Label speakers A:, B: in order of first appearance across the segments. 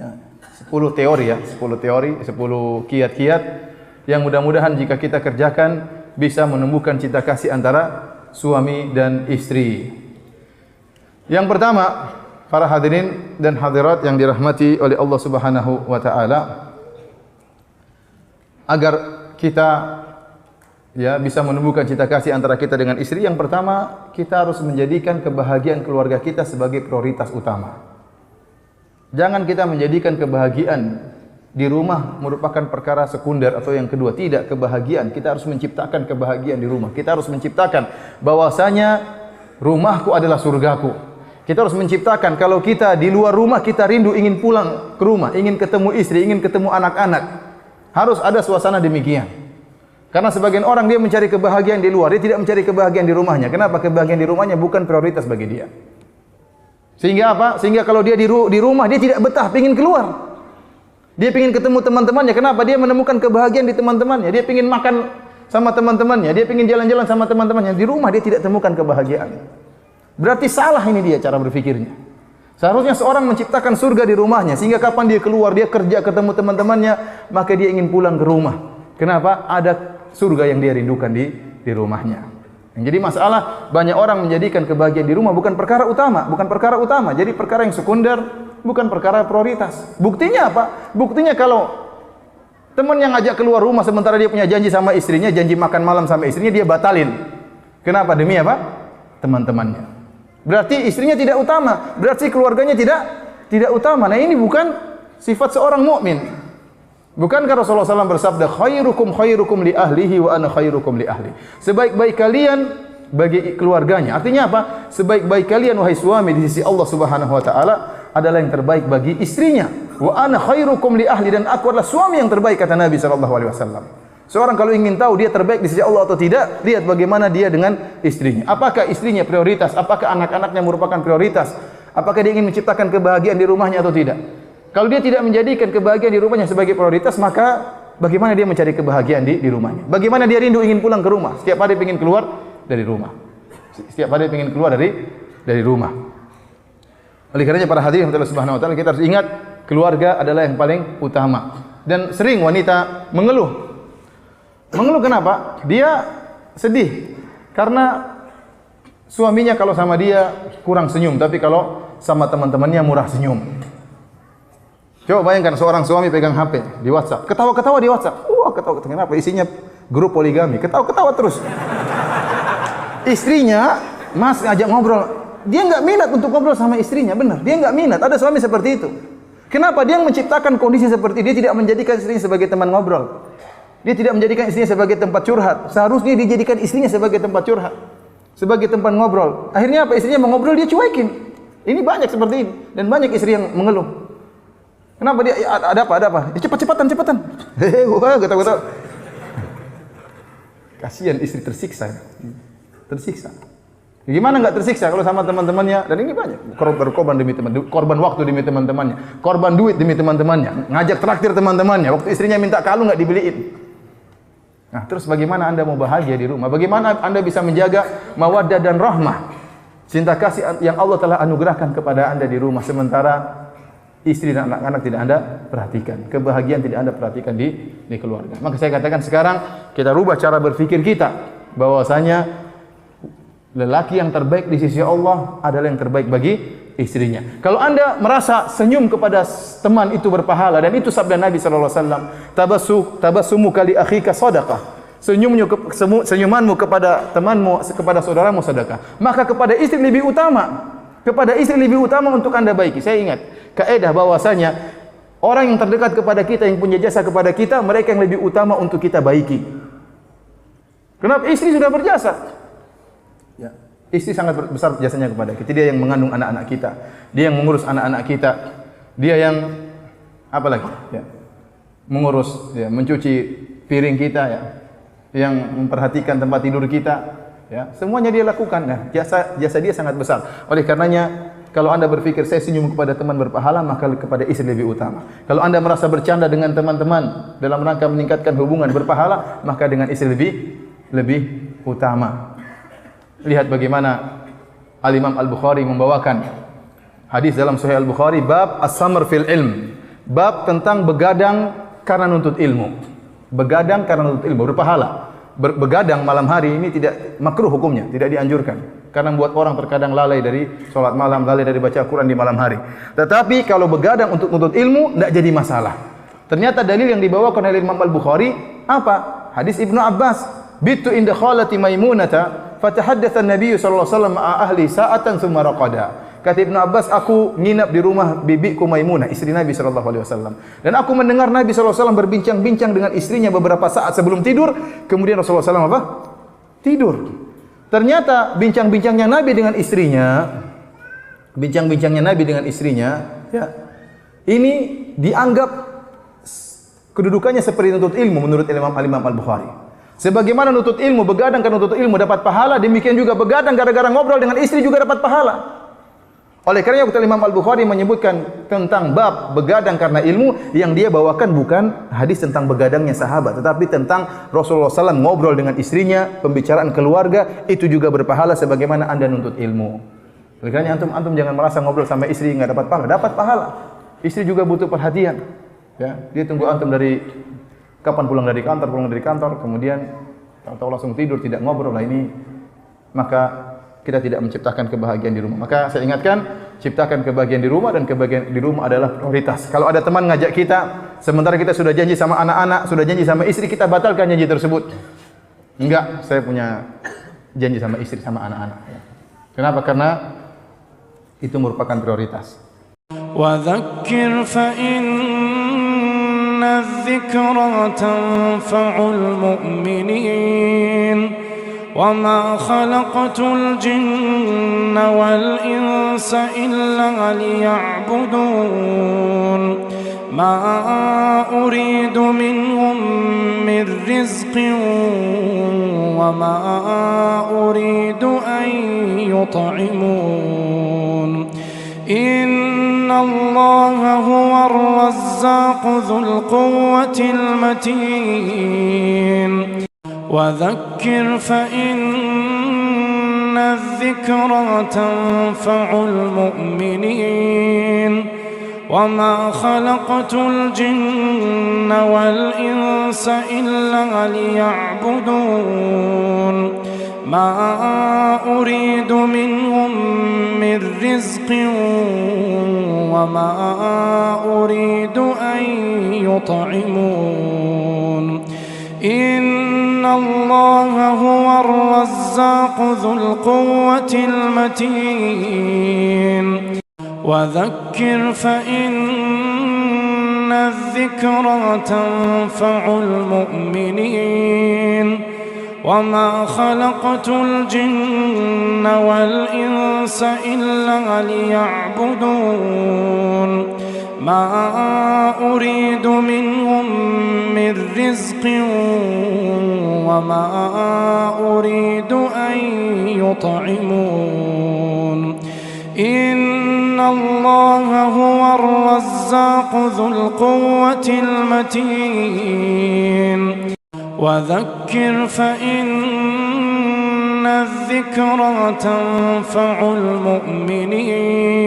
A: Ya, 10 teori ya, 10 teori, 10 kiat-kiat yang mudah-mudahan jika kita kerjakan bisa menumbuhkan cinta kasih antara suami dan istri. Yang pertama, para hadirin dan hadirat yang dirahmati oleh Allah Subhanahu wa taala, agar kita ya bisa menumbuhkan cinta kasih antara kita dengan istri, yang pertama kita harus menjadikan kebahagiaan keluarga kita sebagai prioritas utama. Jangan kita menjadikan kebahagiaan di rumah merupakan perkara sekunder atau yang kedua. Tidak, kebahagiaan kita harus menciptakan kebahagiaan di rumah. Kita harus menciptakan bahwasanya rumahku adalah surgaku. Kita harus menciptakan kalau kita di luar rumah kita rindu ingin pulang ke rumah, ingin ketemu istri, ingin ketemu anak-anak. Harus ada suasana demikian. Karena sebagian orang dia mencari kebahagiaan di luar, dia tidak mencari kebahagiaan di rumahnya. Kenapa? Kebahagiaan di rumahnya bukan prioritas bagi dia. Sehingga apa? Sehingga kalau dia di rumah dia tidak betah, pengin keluar. Dia pengin ketemu teman-temannya. Kenapa? Dia menemukan kebahagiaan di teman-temannya. Dia pengin makan sama teman-temannya. Dia pengin jalan-jalan sama teman-temannya. Di rumah dia tidak temukan kebahagiaan. Berarti salah ini dia cara berfikirnya. Seharusnya seorang menciptakan surga di rumahnya sehingga kapan dia keluar, dia kerja ketemu teman-temannya, maka dia ingin pulang ke rumah. Kenapa? Ada surga yang dia rindukan di rumahnya. Yang jadi masalah banyak orang menjadikan kebahagiaan di rumah bukan perkara utama, jadi perkara yang sekunder, bukan perkara prioritas. Buktinya apa? Buktinya kalau teman yang ngajak keluar rumah sementara dia punya janji sama istrinya, janji makan malam sama istrinya, dia batalin. Kenapa? Demi apa? Teman-temannya. Berarti istrinya tidak utama, berarti keluarganya tidak utama. Nah, ini bukan sifat seorang mukmin. Bukankah Rasulullah SAW bersabda, khairukum li ahlihi wa ana khairukum li ahli. Sebaik-baik kalian bagi keluarganya. Artinya apa? Sebaik-baik kalian wahai suami di sisi Allah Subhanahu wa taala adalah yang terbaik bagi istrinya. Wa ana khairukum li ahli, dan aku adalah suami yang terbaik kata Nabi sallallahu alaihi wasallam. Seorang kalau ingin tahu dia terbaik di sisi Allah atau tidak, lihat bagaimana dia dengan istrinya. Apakah istrinya prioritas? Apakah anak-anaknya merupakan prioritas? Apakah dia ingin menciptakan kebahagiaan di rumahnya atau tidak? Kalau dia tidak menjadikan kebahagiaan di rumahnya sebagai prioritas, maka bagaimana dia mencari kebahagiaan di rumahnya? Bagaimana dia rindu ingin pulang ke rumah? Setiap hari ingin keluar dari rumah. Setiap hari ingin keluar dari rumah. Oleh karenanya para hadirin Allah Subhanahu wa taala, kita harus ingat keluarga adalah yang paling utama. Dan sering wanita mengeluh. Mengeluh kenapa? Dia sedih karena suaminya kalau sama dia kurang senyum, tapi kalau sama teman-temannya murah senyum. Coba bayangkan seorang suami pegang HP di WhatsApp, ketawa-ketawa di WhatsApp. Wah, ketawa-ketawa. Kenapa? Isinya grup poligami. Ketawa-ketawa terus. Istrinya Mas ngajak ngobrol, dia enggak minat untuk ngobrol sama istrinya, benar. Dia enggak minat. Ada suami seperti itu. Kenapa? Dia menciptakan kondisi seperti dia tidak menjadikan istrinya sebagai teman ngobrol. Dia tidak menjadikan istrinya sebagai tempat curhat. Seharusnya dia dijadikan istrinya sebagai tempat curhat, sebagai tempat ngobrol. Akhirnya apa? Istrinya mau ngobrol dia cuekin. Ini banyak seperti ini dan banyak istri yang mengeluh. Kenapa dia ada apa? Ya, cepat-cepatan. Wah, kata-kata. Kasihan istri tersiksa. Gimana enggak tersiksa kalau sama teman-temannya? Dan ini banyak korban demi teman, korban waktu demi teman-temannya, korban duit demi teman-temannya, ngajak traktir teman-temannya, waktu istrinya minta kalung enggak dibeliin. Nah, terus bagaimana Anda mau bahagia di rumah? Bagaimana Anda bisa menjaga mawaddah dan rahmah, cinta kasih yang Allah telah anugerahkan kepada Anda di rumah, sementara istri dan anak-anak tidak Anda perhatikan, kebahagiaan tidak Anda perhatikan di keluarga. Maka saya katakan sekarang kita rubah cara berpikir kita, bahwasanya lelaki yang terbaik di sisi Allah adalah yang terbaik bagi istrinya. Kalau Anda merasa senyum kepada teman itu berpahala, dan itu sabda Nabi sallallahu alaihi wasallam, tabassumuka li akhika shadaqah. Senyumanmu kepada temanmu, kepada saudaramu sedekah. Maka kepada istri lebih utama. Kepada istri lebih utama untuk Anda baiki. Saya ingat kaidah bahwasanya orang yang terdekat kepada kita, yang punya jasa kepada kita, mereka yang lebih utama untuk kita baiki. Kenapa? Istri sudah berjasa. Ya. Istri sangat besar jasanya kepada kita. Dia yang mengandung anak-anak kita, dia yang mengurus anak-anak kita, dia yang apa lagi? Ya. Mengurus, ya, mencuci piring kita, ya, yang memperhatikan tempat tidur kita, ya, semuanya dia lakukan. Nah, jasa dia sangat besar. Oleh karenanya, kalau Anda berpikir saya senyum kepada teman berpahala, maka kepada istri lebih utama. Kalau Anda merasa bercanda dengan teman-teman dalam rangka meningkatkan hubungan berpahala, maka dengan istri lebih utama. Lihat bagaimana Al-Imam Al-Bukhari membawakan hadis dalam Sahih Al-Bukhari, bab as-samr fil ilm. bab tentang begadang karena nuntut ilmu. Begadang karena nuntut ilmu berpahala. Begadang malam hari ini tidak makruh hukumnya, tidak dianjurkan. Karena membuat orang terkadang lalai dari sholat malam, lalai dari baca Al-Quran di malam hari. Tetapi kalau begadang untuk nuntut ilmu, tidak jadi masalah. Ternyata dalil yang dibawakan oleh Imam Al-Bukhari, apa? Hadis Ibnu Abbas. Bitu inda khalati Maimunata, fatahaddatha Nabi sallallahu alaihi wasallam ahli sa'atan thumma raqada. Kata Ibnu Abbas, aku nginap di rumah bibiku Maimunah, istri Nabi sallallahu alaihi wasallam. Dan aku mendengar Nabi sallallahu alaihi wasallam berbincang-bincang dengan istrinya beberapa saat sebelum tidur, kemudian Rasulullah sallallahu alaihi wasallam apa? Tidur. Ternyata bincang-bincangnya Nabi dengan istrinya, ya, ini dianggap kedudukannya seperti nuntut ilmu menurut Imam Al-Bukhari. Sebagaimana nuntut ilmu, begadang karena nuntut ilmu dapat pahala, demikian juga begadang gara-gara ngobrol dengan istri juga dapat pahala. Oleh karena itu Imam Al-Bukhari menyebutkan tentang bab begadang karena ilmu, yang dia bawakan bukan hadis tentang begadangnya sahabat, tetapi tentang Rasulullah SAW ngobrol dengan istrinya, pembicaraan keluarga, itu juga berpahala sebagaimana Anda nuntut ilmu. Oleh karena antum jangan merasa ngobrol sama istri enggak dapat pahala. Dapat pahala. Istri juga butuh perhatian. Ya, dia tunggu antum dari kapan pulang dari kantor, kemudian tahu langsung tidur, tidak ngobrol. Lah ini maka kita tidak menciptakan kebahagiaan di rumah. Maka saya ingatkan, ciptakan kebahagiaan di rumah, dan kebahagiaan di rumah adalah prioritas. Kalau ada teman ngajak kita, sementara kita sudah janji sama anak-anak, sudah janji sama istri, kita batalkan janji tersebut. Enggak, saya punya janji sama istri, sama anak-anak. Kenapa? Karena itu merupakan prioritas.
B: Wa dzakir fa inna dzikra tanfa'ul mu'minin. وما خلقت الجن والإنس إلا ليعبدون ما أريد منهم من رزق وما أريد أن يطعمون إن الله هو الرزاق ذو القوة المتين وذكر فإن الذكرى تنفع المؤمنين وما خلقت الجن والإنس إلا ليعبدون ما أريد منهم من رزق وما أريد أن يطعمون إن الله هو الرزاق ذو القوة المتين وذكر فإن الذكرى تنفع المؤمنين وما خلقت الجن والإنس إلا ليعبدون ما أريد منهم من رزق وما أريد أن يطعمون إن الله هو الرزاق ذو القوة المتين وذكر فإن الذكرى تنفع المؤمنين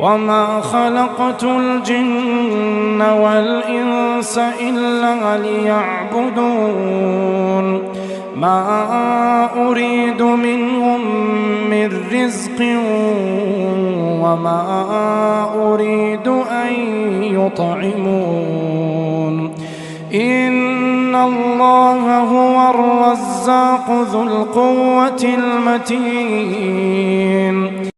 B: وما خلقت الجن والإنس إلا ليعبدون ما أريد منهم من رزق وما أريد أن يطعمون إن الله هو الرزاق ذو القوة المتين